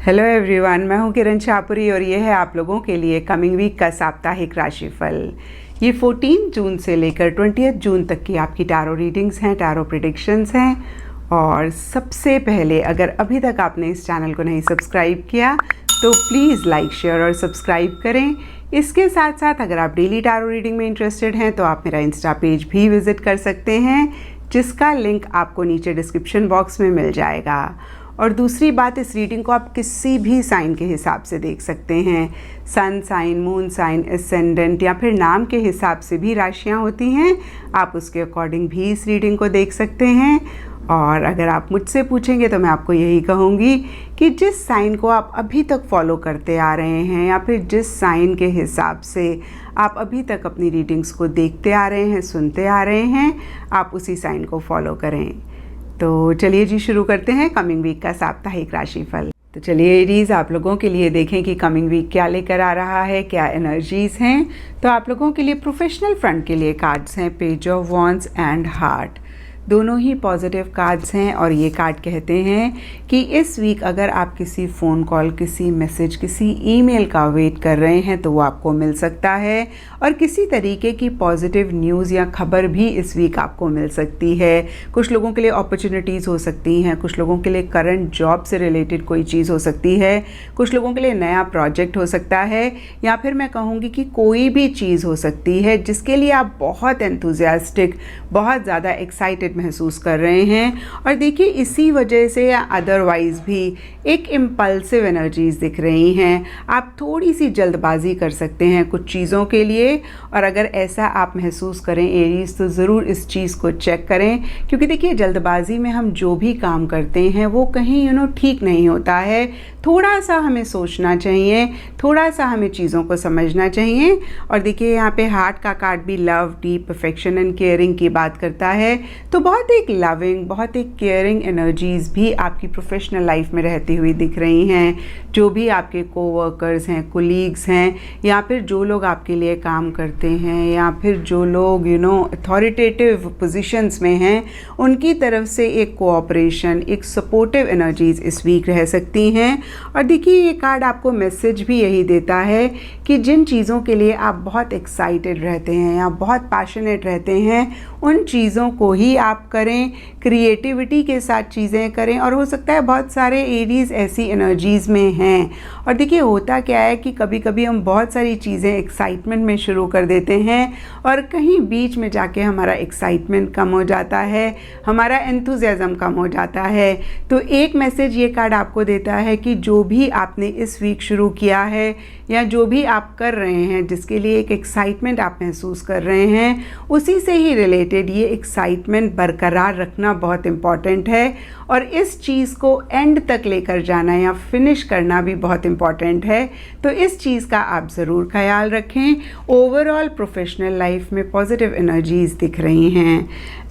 Hello everyone, मैं हूं किरण शाहपुरी और ये है आप लोगों के लिए कमिंग वीक का साप्ताहिक राशिफल। ये 14 जून से लेकर 20 जून तक की आपकी टैरो रीडिंग्स हैं, टैरो प्रेडिक्शंस हैं। और सबसे पहले, अगर अभी तक आपने इस चैनल को नहीं सब्सक्राइब किया तो प्लीज़ लाइक, शेयर और सब्सक्राइब करें। इसके साथ साथ अगर आप डेली टैरो रीडिंग में इंटरेस्टेड हैं तो आप मेरा इंस्टा पेज भी विज़िट कर सकते हैं, जिसका लिंक आपको नीचे डिस्क्रिप्शन बॉक्स में मिल जाएगा। और दूसरी बात, इस रीडिंग को आप किसी भी साइन के हिसाब से देख सकते हैं। Sun sign, moon sign, ascendant या फिर नाम के हिसाब से भी राशियां होती हैं, आप उसके अकॉर्डिंग भी इस रीडिंग को देख सकते हैं। और अगर आप मुझसे पूछेंगे तो मैं आपको यही कहूँगी कि जिस साइन को आप अभी तक फॉलो करते आ रहे हैं या फिर जिस साइन के हिसाब से आप अभी तक अपनी रीडिंग्स को देखते आ रहे हैं, सुनते आ रहे हैं, आप उसी साइन को फॉलो करें। तो चलिए जी, शुरू करते हैं कमिंग वीक का साप्ताहिक राशिफल। तो चलिए एरीज, आप लोगों के लिए देखें कि कमिंग वीक क्या लेकर आ रहा है, क्या एनर्जीज हैं। तो आप लोगों के लिए प्रोफेशनल फ्रंट के लिए कार्ड्स हैं page of wands and heart. दोनों ही पॉजिटिव कार्ड्स हैं और ये कार्ड कहते हैं कि इस वीक अगर आप किसी फ़ोन कॉल, किसी मैसेज, किसी ईमेल का वेट कर रहे हैं तो वो आपको मिल सकता है। और किसी तरीके की पॉजिटिव न्यूज़ या खबर भी इस वीक आपको मिल सकती है। कुछ लोगों के लिए अपॉर्चुनिटीज़ हो सकती हैं, कुछ लोगों के लिए करंट जॉब से रिलेटेड कोई चीज़ हो सकती है, कुछ लोगों के लिए नया प्रोजेक्ट हो सकता है, या फिर मैं कहूँगी कि कोई भी चीज़ हो सकती है जिसके लिए आप बहुत एंथुजियास्टिक, बहुत ज़्यादा एक्साइटेड महसूस कर रहे हैं। और देखिए, इसी वजह से या अदरवाइज भी एक इम्पल्सिव एनर्जीज दिख रही हैं। आप थोड़ी सी जल्दबाजी कर सकते हैं कुछ चीज़ों के लिए, और अगर ऐसा आप महसूस करें एरीज तो ज़रूर इस चीज़ को चेक करें, क्योंकि देखिए जल्दबाजी में हम जो भी काम करते हैं वो कहीं ठीक नहीं होता है। थोड़ा सा हमें सोचना चाहिए, थोड़ा सा हमें चीज़ों को समझना चाहिए। और देखिए यहाँ पे हार्ट का कार्ड भी love, deep, affection and caring की बात करता है। तो बहुत एक लविंग, बहुत एक केयरिंग एनर्जीज भी आपकी प्रोफेशनल लाइफ में रहती हुई दिख रही हैं। जो भी आपके कोवर्कर्स हैं, कोलीग्स हैं, या फिर जो लोग आपके लिए काम करते हैं, या फिर जो लोग अथॉरिटेटिव पोजीशंस में हैं, उनकी तरफ से एक कोऑपरेशन, एक सपोर्टिव एनर्जीज इस वीक रह सकती हैं। और देखिए ये कार्ड आपको मैसेज भी यही देता है कि जिन चीज़ों के लिए आप बहुत एक्साइटेड रहते हैं या बहुत पैशनेट रहते हैं, उन चीज़ों को ही आप करें, क्रिएटिविटी के साथ चीज़ें करें। और हो सकता है बहुत सारे एरीज ऐसी एनर्जीज़ में हैं। और देखिए होता क्या है कि कभी कभी हम बहुत सारी चीज़ें एक्साइटमेंट में शुरू कर देते हैं और कहीं बीच में जाके हमारा एक्साइटमेंट कम हो जाता है, हमारा एंथुजियाज़म कम हो जाता है। तो एक मैसेज ये कार्ड आपको देता है कि जो भी आपने इस वीक शुरू किया है या जो भी आप कर रहे हैं, जिसके लिए एक एक्साइटमेंट आप महसूस कर रहे हैं, उसी से ही रिलेटेड ये एक्साइटमेंट बरकरार रखना बहुत इम्पॉर्टेंट है। और इस चीज़ को एंड तक लेकर जाना या फिनिश करना भी बहुत इम्पॉर्टेंट है। तो इस चीज़ का आप ज़रूर ख्याल रखें। ओवरऑल प्रोफेशनल लाइफ में पॉजिटिव एनर्जीज़ दिख रही हैं।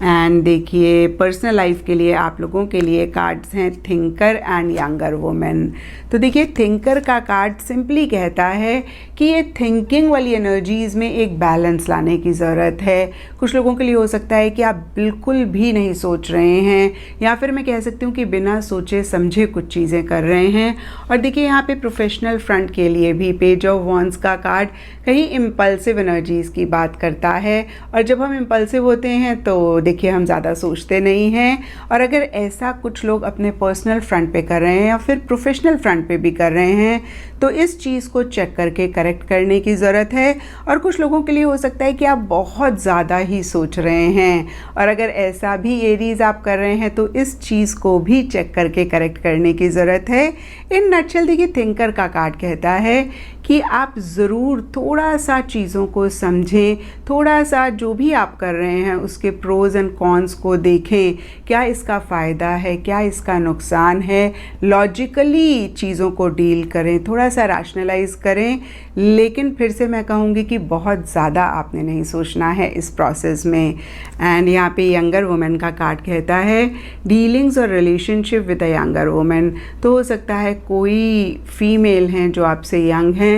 एंड देखिए पर्सनल लाइफ के लिए आप लोगों के लिए कार्ड्स हैं थिंकर एंड यंगर वुमेन। तो देखिए थिंकर का कार्ड सिंपली कहता है कि ये थिंकिंग वाली एनर्जीज़ में एक बैलेंस लाने की ज़रूरत है। कुछ लोगों के लिए हो सकता है कि आप बिल्कुल भी नहीं सोच रहे हैं, या फिर मैं कह सकती हूँ कि बिना सोचे समझे कुछ चीज़ें कर रहे हैं। और देखिए यहाँ पे प्रोफेशनल फ्रंट के लिए भी पेज ऑफ वॉन्ड्स का कार्ड कहीं इम्पल्सिव एनर्जीज़ की बात करता है। और जब हम इम्पल्सिव होते हैं तो देखिए हम ज़्यादा सोचते नहीं हैं। और अगर ऐसा कुछ लोग अपने पर्सनल फ्रंट पे कर रहे हैं या फिर प्रोफेशनल फ्रंट पे भी कर रहे हैं, तो इस चीज़ को चेक करके करेक्ट करने की ज़रूरत है। और कुछ लोगों के लिए हो सकता है कि आप बहुत ज़्यादा ही सोच रहे हैं, और अगर ऐसा भी एरीज आप कर रहे हैं तो इस चीज़ को भी चेक करके करेक्ट करने की ज़रूरत है। इन नटशेल देखिए थिंकर का कार्ड कहता है कि आप ज़रूर थोड़ा सा चीज़ों को समझें, थोड़ा सा जो भी आप कर रहे हैं उसके प्रोज एंड कॉन्स को देखें, क्या इसका फ़ायदा है, क्या इसका नुकसान है। लॉजिकली चीज़ों को डील करें, थोड़ा सा रैशनलाइज करें, लेकिन फिर से मैं कहूँगी कि बहुत ज़्यादा आपने नहीं सोचना है इस प्रोसेस में। एंड यहाँ पे यंगर वुमेन का कार्ड कहता है डीलिंग्स और relationship with a younger women. तो हो सकता है कोई फीमेल हैं जो आपसे यंग हैं,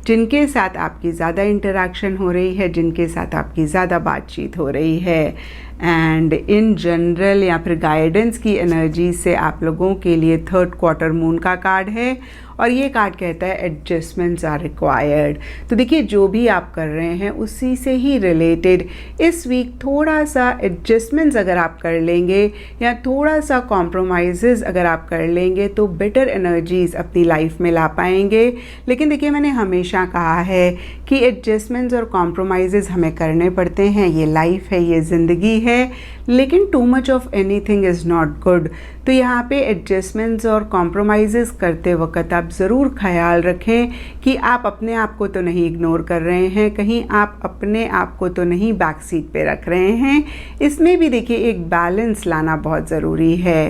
जिनके साथ आपकी ज़्यादा इंटरेक्शन हो रही है, जिनके साथ आपकी ज़्यादा बातचीत हो रही है। एंड इन जनरल या फिर गाइडेंस की एनर्जी से आप लोगों के लिए थर्ड क्वार्टर मून का कार्ड है और ये कार्ड कहता है एडजस्टमेंट्स आर रिक्वायर्ड। तो देखिए, जो भी आप कर रहे हैं उसी से ही रिलेटेड इस वीक थोड़ा सा एडजस्टमेंट्स अगर आप कर लेंगे या थोड़ा सा कॉम्प्रोमाइज़ अगर आप कर लेंगे तो बेटर एनर्जीज़ अपनी लाइफ में ला पाएंगे। लेकिन देखिए, मैंने हमेशा कहा है कि एडजस्टमेंट्स और कॉम्प्रोमाइज़ हमें करने पड़ते हैं, ये लाइफ है, ये ज़िंदगी है, लेकिन too much of anything is not good. तो यहाँ पे एडजस्टमेंट्स और कॉम्प्रोमाइज़ करते वक्त आप ज़रूर ख्याल रखें कि आप अपने आप को तो नहीं इग्नोर कर रहे हैं, कहीं आप अपने आप को तो नहीं बैक सीट पे रख रहे हैं। इसमें भी देखिए एक बैलेंस लाना बहुत ज़रूरी है।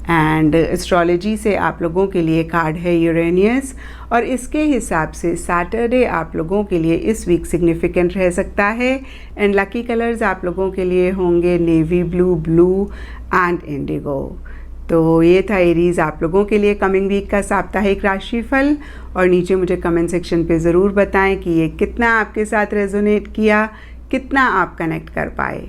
एंड एस्ट्रोलॉजी से आप लोगों के लिए कार्ड है यूरेनियस और इसके हिसाब से सैटरडे आप लोगों के लिए इस वीक सिग्निफिकेंट रह सकता है। एंड लकी कलर्स आप लोगों के लिए होंगे navy blue, blue and Indigo. तो ये था एरीज आप लोगों के लिए कमिंग वीक का साप्ताहिक राशिफल। और नीचे मुझे कमेंट सेक्शन पे ज़रूर बताएं कि ये कितना आपके साथ रेजोनेट किया, कितना आप कनेक्ट कर पाए।